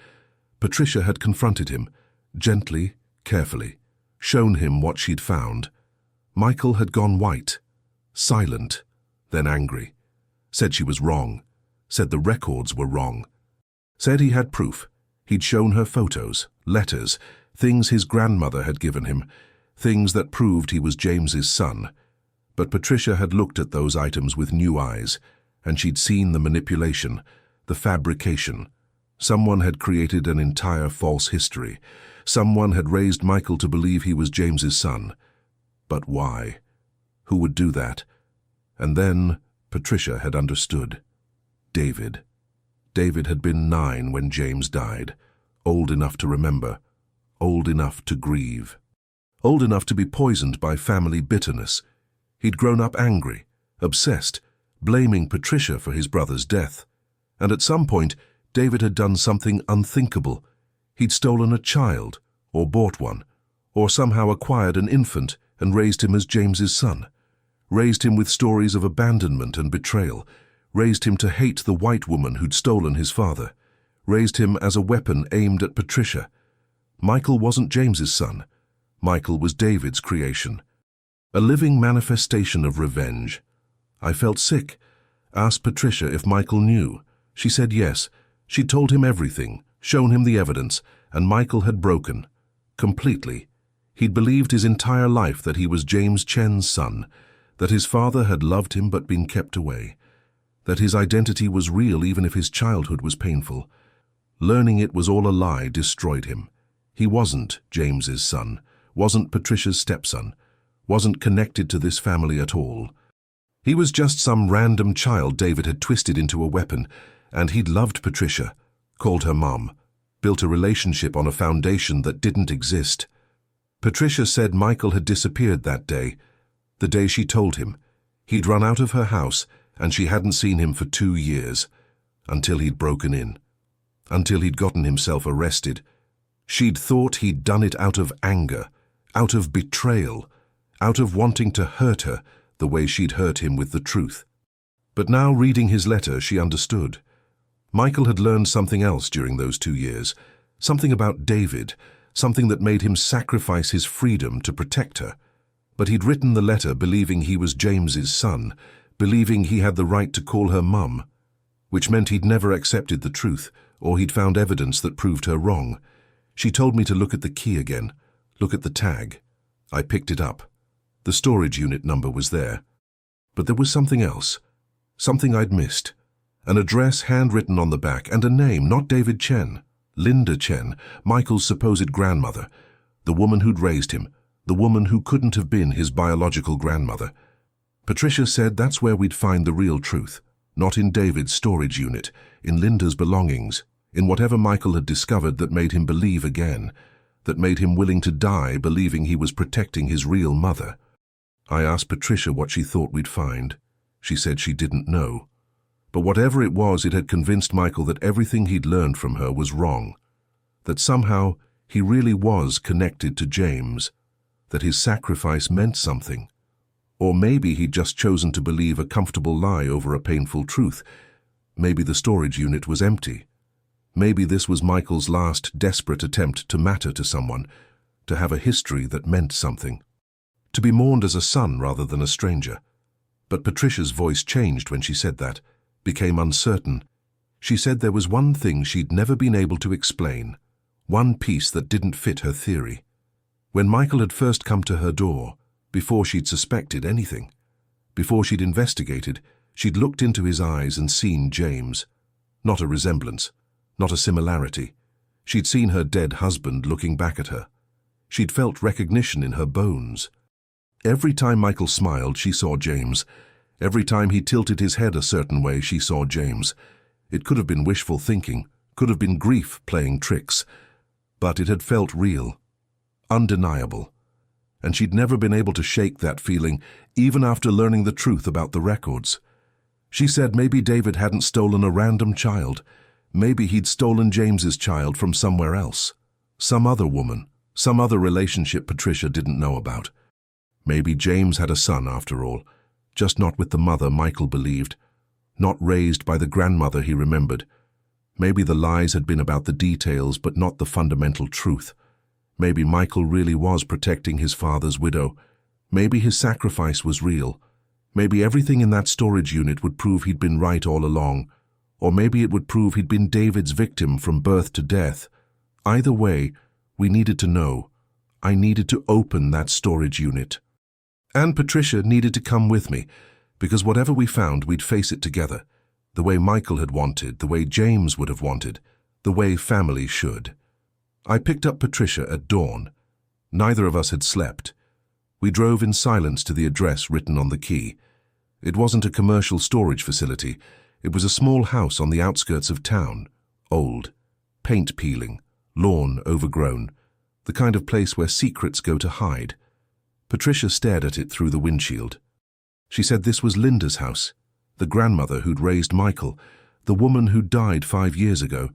Patricia had confronted him, gently, carefully, shown him what she'd found. Michael had gone white, silent, then angry, said she was wrong, said the records were wrong, said he had proof. He'd shown her photos, letters, things his grandmother had given him, things that proved he was James's son. But Patricia had looked at those items with new eyes, and she'd seen the manipulation, the fabrication. Someone had created an entire false history. Someone had raised Michael to believe he was James's son. But why? Who would do that? And then Patricia had understood. David. David had been 9 when James died, old enough to remember, old enough to grieve, old enough to be poisoned by family bitterness. He'd grown up angry, obsessed, blaming Patricia for his brother's death. And at some point, David had done something unthinkable. He'd stolen a child, or bought one, or somehow acquired an infant and raised him as James's son. Raised him with stories of abandonment and betrayal. Raised him to hate the white woman who'd stolen his father. Raised him as a weapon aimed at Patricia. Michael wasn't James's son. Michael was David's creation. A living manifestation of revenge. I felt sick. Asked Patricia if Michael knew. She said yes. She'd told him everything, shown him the evidence, and Michael had broken. Completely. He'd believed his entire life that he was James Chen's son, that his father had loved him but been kept away, that his identity was real even if his childhood was painful. Learning it was all a lie destroyed him. He wasn't James's son, wasn't Patricia's stepson, wasn't connected to this family at all. He was just some random child David had twisted into a weapon, and he'd loved Patricia, called her mom, built a relationship on a foundation that didn't exist. Patricia said Michael had disappeared that day, the day she told him. He'd run out of her house, and she hadn't seen him for 2 years, until he'd broken in. until he'd gotten himself arrested. She'd thought he'd done it out of anger, out of betrayal, out of wanting to hurt her the way she'd hurt him with the truth. But now, reading his letter, she understood. Michael had learned something else during those 2 years, something about David, something that made him sacrifice his freedom to protect her. But he'd written the letter believing he was James's son, believing he had the right to call her mum, which meant he'd never accepted the truth, or he'd found evidence that proved her wrong. She told me to look at the key again, look at the tag. I picked it up. The storage unit number was there. But there was something else, something I'd missed. An address handwritten on the back, and a name, not David Chen, Linda Chen, Michael's supposed grandmother, the woman who'd raised him, the woman who couldn't have been his biological grandmother. Patricia said that's where we'd find the real truth, not in David's storage unit, in Linda's belongings, in whatever Michael had discovered that made him believe again, that made him willing to die believing he was protecting his real mother. I asked Patricia what she thought we'd find. She said she didn't know. But whatever it was, it had convinced Michael that everything he'd learned from her was wrong, that somehow he really was connected to James, that his sacrifice meant something. Or maybe he'd just chosen to believe a comfortable lie over a painful truth. Maybe the storage unit was empty. Maybe this was Michael's last desperate attempt to matter to someone, to have a history that meant something, to be mourned as a son rather than a stranger. But Patricia's voice changed when she said that, became uncertain. She said there was one thing she'd never been able to explain, one piece that didn't fit her theory. When Michael had first come to her door, before she'd suspected anything, before she'd investigated, she'd looked into his eyes and seen James. Not a resemblance, not a similarity. She'd seen her dead husband looking back at her. She'd felt recognition in her bones. Every time Michael smiled, she saw James. Every time he tilted his head a certain way, she saw James. It could have been wishful thinking, could have been grief playing tricks, but it had felt real, undeniable. And she'd never been able to shake that feeling, even after learning the truth about the records. She said maybe David hadn't stolen a random child. Maybe he'd stolen James's child from somewhere else. Some other woman, some other relationship Patricia didn't know about. Maybe James had a son after all, just not with the mother Michael believed, not raised by the grandmother he remembered. Maybe the lies had been about the details but not the fundamental truth. Maybe Michael really was protecting his father's widow. Maybe his sacrifice was real. Maybe everything in that storage unit would prove he'd been right all along. Or maybe it would prove he'd been David's victim from birth to death. Either way, we needed to know. I needed to open that storage unit. And Patricia needed to come with me, because whatever we found, we'd face it together, the way Michael had wanted, the way James would have wanted, the way family should. I picked up Patricia at dawn. Neither of us had slept. We drove in silence to the address written on the key. It wasn't a commercial storage facility. It was a small house on the outskirts of town, old, paint peeling, lawn overgrown, the kind of place where secrets go to hide. Patricia stared at it through the windshield. She said this was Linda's house, the grandmother who'd raised Michael, the woman who died 5 years ago.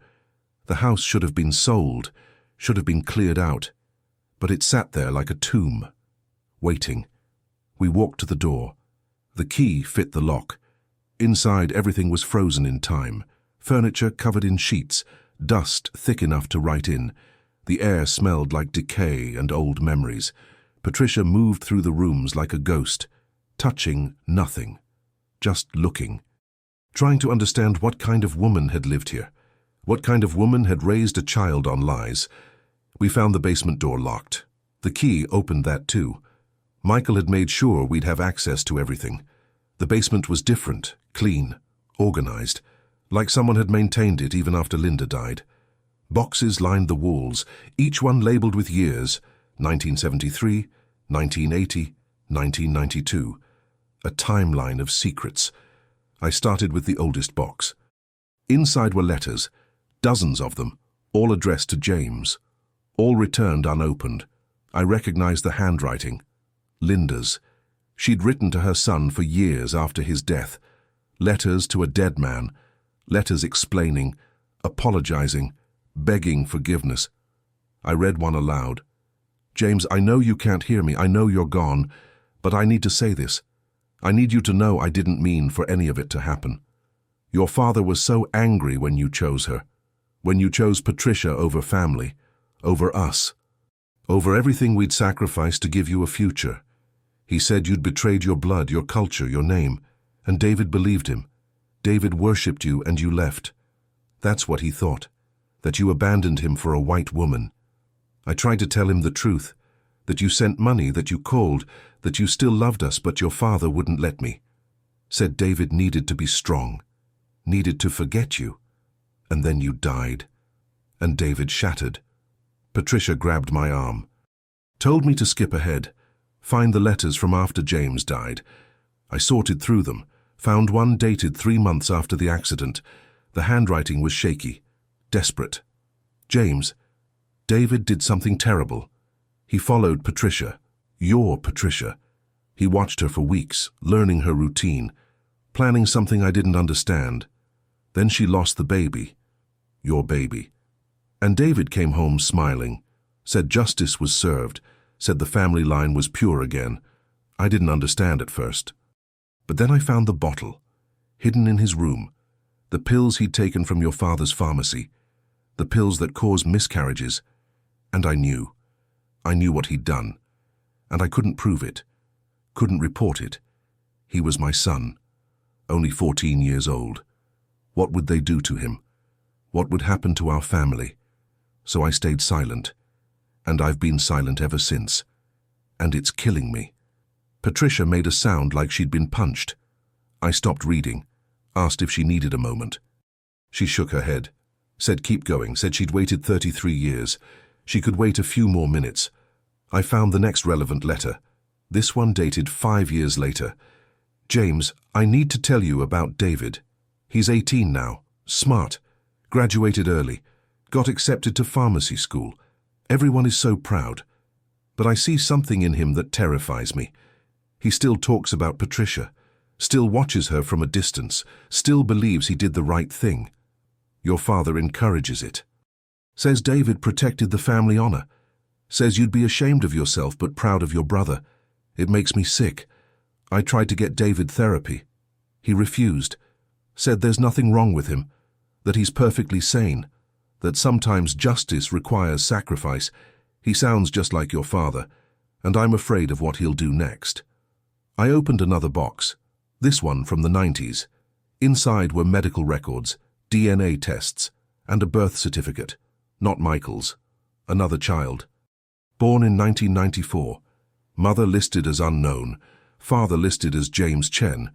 The house should have been sold, should have been cleared out, but it sat there like a tomb, waiting. We walked to the door. The key fit the lock. Inside, everything was frozen in time, furniture covered in sheets, dust thick enough to write in. The air smelled like decay and old memories. Patricia moved through the rooms like a ghost, touching nothing, just looking, trying to understand what kind of woman had lived here, what kind of woman had raised a child on lies. We found the basement door locked. The key opened that too. Michael had made sure we'd have access to everything. The basement was different, clean, organized, like someone had maintained it even after Linda died. Boxes lined the walls, each one labeled with years, 1973, 1980, 1992. A timeline of secrets. I started with the oldest box. Inside were letters, dozens of them, all addressed to James. All returned unopened. I recognized the handwriting. Linda's. She'd written to her son for years after his death. Letters to a dead man. Letters explaining, apologizing, begging forgiveness. I read one aloud. James, I know you can't hear me, I know you're gone, but I need to say this. I need you to know I didn't mean for any of it to happen. Your father was so angry when you chose her, when you chose Patricia over family, over us, over everything we'd sacrificed to give you a future. He said you'd betrayed your blood, your culture, your name, and David believed him. David worshipped you and you left. That's what he thought, that you abandoned him for a white woman. I tried to tell him the truth, that you sent money, that you called, that you still loved us, but your father wouldn't let me. Said David needed to be strong, needed to forget you. And then you died. And David shattered. Patricia grabbed my arm, told me to skip ahead, find the letters from after James died. I sorted through them, found one dated 3 months after the accident. The handwriting was shaky, desperate. James, David did something terrible. He followed Patricia, your Patricia. He watched her for weeks, learning her routine, planning something I didn't understand. Then she lost the baby, your baby. And David came home smiling, said justice was served, said the family line was pure again. I didn't understand at first. But then I found the bottle, hidden in his room, the pills he'd taken from your father's pharmacy, the pills that cause miscarriages. And I knew what he'd done. And I couldn't prove it, couldn't report it. He was my son, only 14 years old. What would they do to him? What would happen to our family? So I stayed silent, and I've been silent ever since. And it's killing me. Patricia made a sound like she'd been punched. I stopped reading, asked if she needed a moment. She shook her head, said keep going, said she'd waited 33 years. She could wait a few more minutes. I found the next relevant letter, this one dated 5 years later. James, I need to tell you about David. He's 18 now, smart, graduated early, got accepted to pharmacy school. Everyone is so proud. But I see something in him that terrifies me. He still talks about Patricia, still watches her from a distance, still believes he did the right thing. Your father encourages it. Says David protected the family honor. Says you'd be ashamed of yourself but proud of your brother. It makes me sick. I tried to get David therapy. He refused. Said there's nothing wrong with him, that he's perfectly sane, that sometimes justice requires sacrifice. He sounds just like your father, and I'm afraid of what he'll do next. I opened another box, this one from the 90s. Inside were medical records, DNA tests, and a birth certificate. Not Michael's, another child. Born in 1994, mother listed as unknown, father listed as James Chen,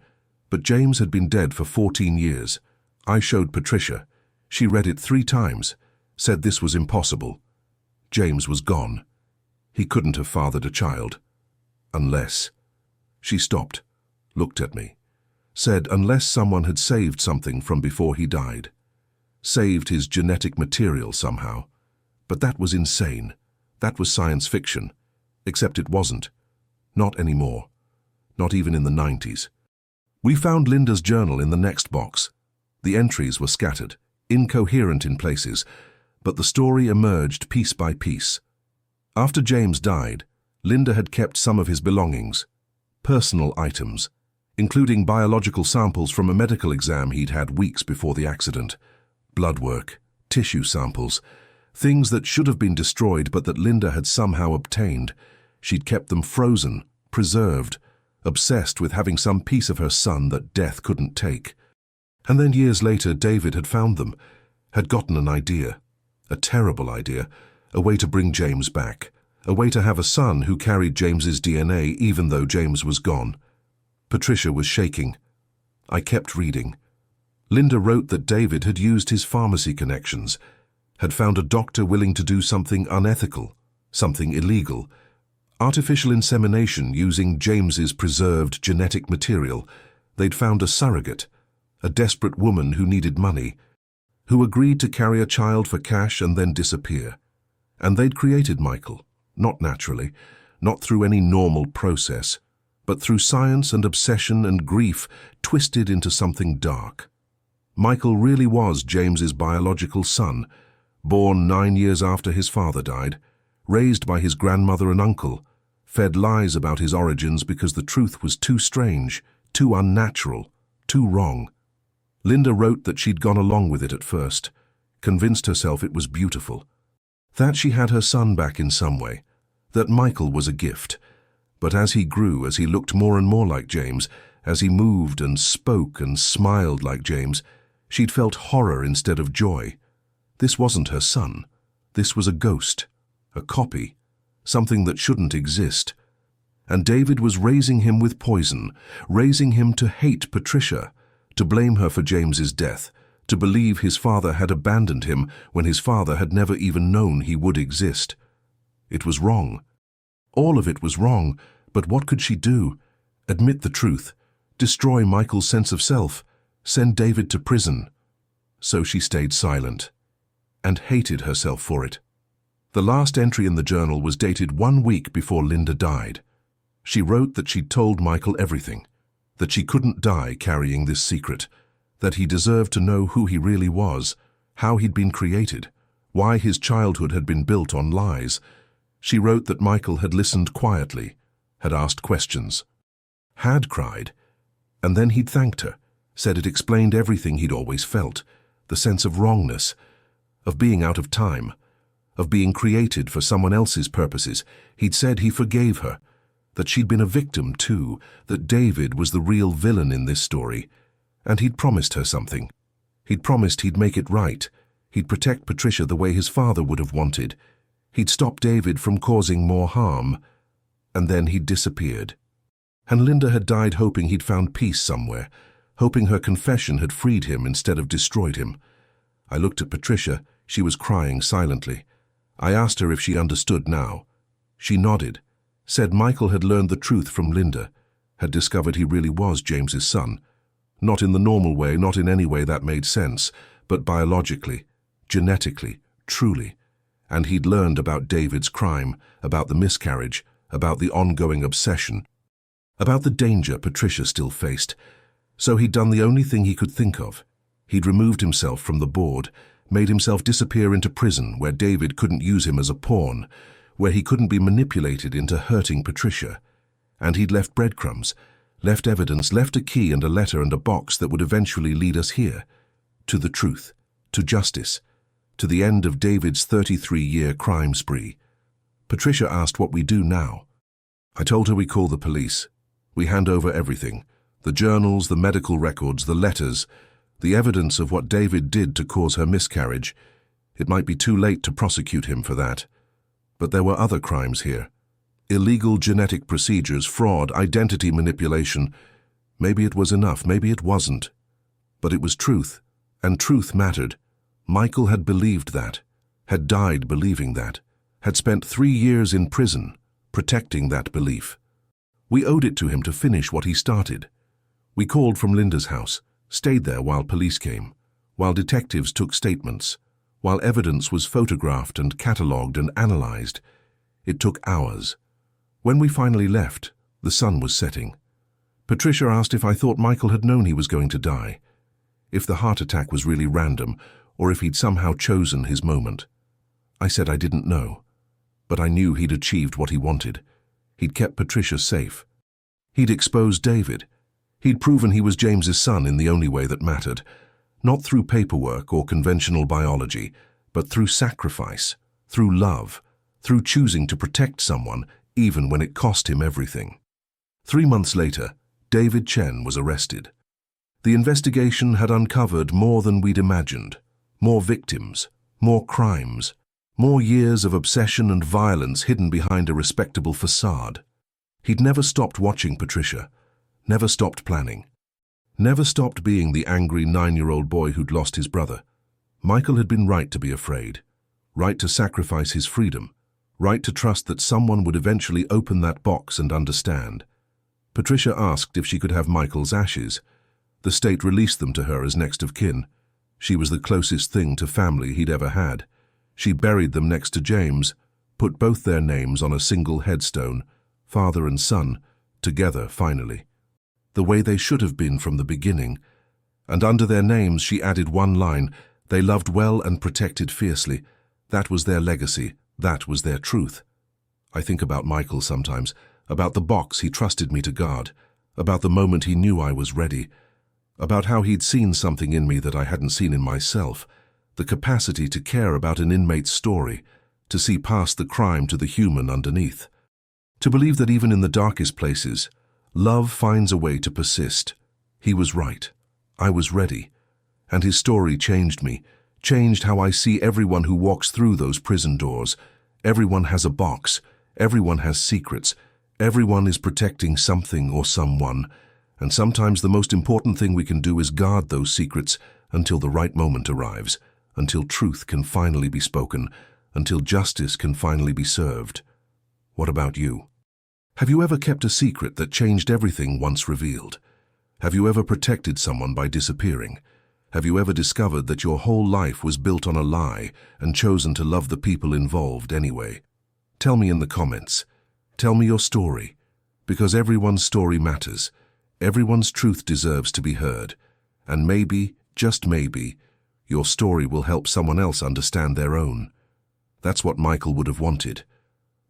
but James had been dead for 14 years. I showed Patricia. She read it 3 times, said this was impossible. James was gone. He couldn't have fathered a child. Unless. She stopped, looked at me, said unless someone had saved something from before he died. Saved his genetic material somehow. But that was insane. That was science fiction. Except it wasn't. Not anymore. Not even in the 90s. We found Linda's journal in the next box. The entries were scattered, incoherent in places, but the story emerged piece by piece. After James died, Linda had kept some of his belongings, personal items, including biological samples from a medical exam he'd had weeks before the accident. Blood work, tissue samples, things that should have been destroyed but that Linda had somehow obtained. She'd kept them frozen, preserved, obsessed with having some piece of her son that death couldn't take. And then years later, David had found them, had gotten an idea, a terrible idea, a way to bring James back, a way to have a son who carried James's DNA even though James was gone. Patricia was shaking. I kept reading. Linda wrote that David had used his pharmacy connections, had found a doctor willing to do something unethical, something illegal. Artificial insemination using James's preserved genetic material. They'd found a surrogate, a desperate woman who needed money, who agreed to carry a child for cash and then disappear. And they'd created Michael, not naturally, not through any normal process, but through science and obsession and grief twisted into something dark. Michael really was James's biological son, born 9 years after his father died, raised by his grandmother and uncle, fed lies about his origins because the truth was too strange, too unnatural, too wrong. Linda wrote that she'd gone along with it at first, convinced herself it was beautiful, that she had her son back in some way, that Michael was a gift. But as he grew, as he looked more and more like James, as he moved and spoke and smiled like James, she'd felt horror instead of joy. This wasn't her son. This was a ghost, a copy, something that shouldn't exist. And David was raising him with poison, raising him to hate Patricia, to blame her for James's death, to believe his father had abandoned him when his father had never even known he would exist. It was wrong. All of it was wrong, but what could she do? Admit the truth, destroy Michael's sense of self, send David to prison. So she stayed silent, and hated herself for it. The last entry in the journal was dated 1 week before Linda died. She wrote that she'd told Michael everything, that she couldn't die carrying this secret, that he deserved to know who he really was, how he'd been created, why his childhood had been built on lies. She wrote that Michael had listened quietly, had asked questions, had cried, and then he'd thanked her, said it explained everything he'd always felt, the sense of wrongness, of being out of time, of being created for someone else's purposes. He'd said he forgave her, that she'd been a victim too, that David was the real villain in this story, and he'd promised her something. He'd promised he'd make it right, he'd protect Patricia the way his father would have wanted, he'd stop David from causing more harm, and then he'd disappeared. And Linda had died hoping he'd found peace somewhere, hoping her confession had freed him instead of destroyed him. I looked at Patricia. She was crying silently. I asked her if she understood now. She nodded, said Michael had learned the truth from Linda, had discovered he really was James's son. Not in the normal way, not in any way that made sense, but biologically, genetically, truly. And he'd learned about David's crime, about the miscarriage, about the ongoing obsession, about the danger Patricia still faced. So he'd done the only thing he could think of. He'd removed himself from the board, made himself disappear into prison where David couldn't use him as a pawn, where he couldn't be manipulated into hurting Patricia. And he'd left breadcrumbs, left evidence, left a key and a letter and a box that would eventually lead us here, to the truth, to justice, to the end of David's 33-year crime spree. Patricia asked what we do now. I told her we call the police. We hand over everything, the journals, the medical records, the letters, the evidence of what David did to cause her miscarriage. It might be too late to prosecute him for that. But there were other crimes here. Illegal genetic procedures, fraud, identity manipulation. Maybe it was enough, maybe it wasn't. But it was truth, and truth mattered. Michael had believed that, had died believing that, had spent 3 years in prison, protecting that belief. We owed it to him to finish what he started. We called from Linda's house, stayed there while police came, while detectives took statements, while evidence was photographed and catalogued and analyzed. It took hours. When we finally left, the sun was setting. Patricia asked if I thought Michael had known he was going to die, if the heart attack was really random, or if he'd somehow chosen his moment. I said I didn't know, but I knew he'd achieved what he wanted. He'd kept Patricia safe. He'd exposed David. He'd proven he was James's son in the only way that mattered, not through paperwork or conventional biology, but through sacrifice, through love, through choosing to protect someone even when it cost him everything. 3 months later, David Chen was arrested. The investigation had uncovered more than we'd imagined, more victims, more crimes, more years of obsession and violence hidden behind a respectable facade. He'd never stopped watching Patricia, never stopped planning, never stopped being the angry 9-year-old boy who'd lost his brother. Michael had been right to be afraid, right to sacrifice his freedom, right to trust that someone would eventually open that box and understand. Patricia asked if she could have Michael's ashes. The state released them to her as next of kin. She was the closest thing to family he'd ever had. She buried them next to James, put both their names on a single headstone, father and son, together finally. The way they should have been from the beginning. And under their names she added one line: they loved well and protected fiercely. That was their legacy. That was their truth. I think about Michael sometimes, about the box he trusted me to guard, about the moment he knew I was ready, about how he'd seen something in me that I hadn't seen in myself, the capacity to care about an inmate's story, to see past the crime to the human underneath. To believe that even in the darkest places, love finds a way to persist. He was right. I was ready. And his story changed me, changed how I see everyone who walks through those prison doors. Everyone has a box. Everyone has secrets. Everyone is protecting something or someone. And sometimes the most important thing we can do is guard those secrets until the right moment arrives, until truth can finally be spoken, until justice can finally be served. What about you? Have you ever kept a secret that changed everything once revealed? Have you ever protected someone by disappearing? Have you ever discovered that your whole life was built on a lie and chosen to love the people involved anyway? Tell me in the comments. Tell me your story, because everyone's story matters. Everyone's truth deserves to be heard. And maybe, just maybe, your story will help someone else understand their own. That's what Michael would have wanted.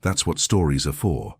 That's what stories are for.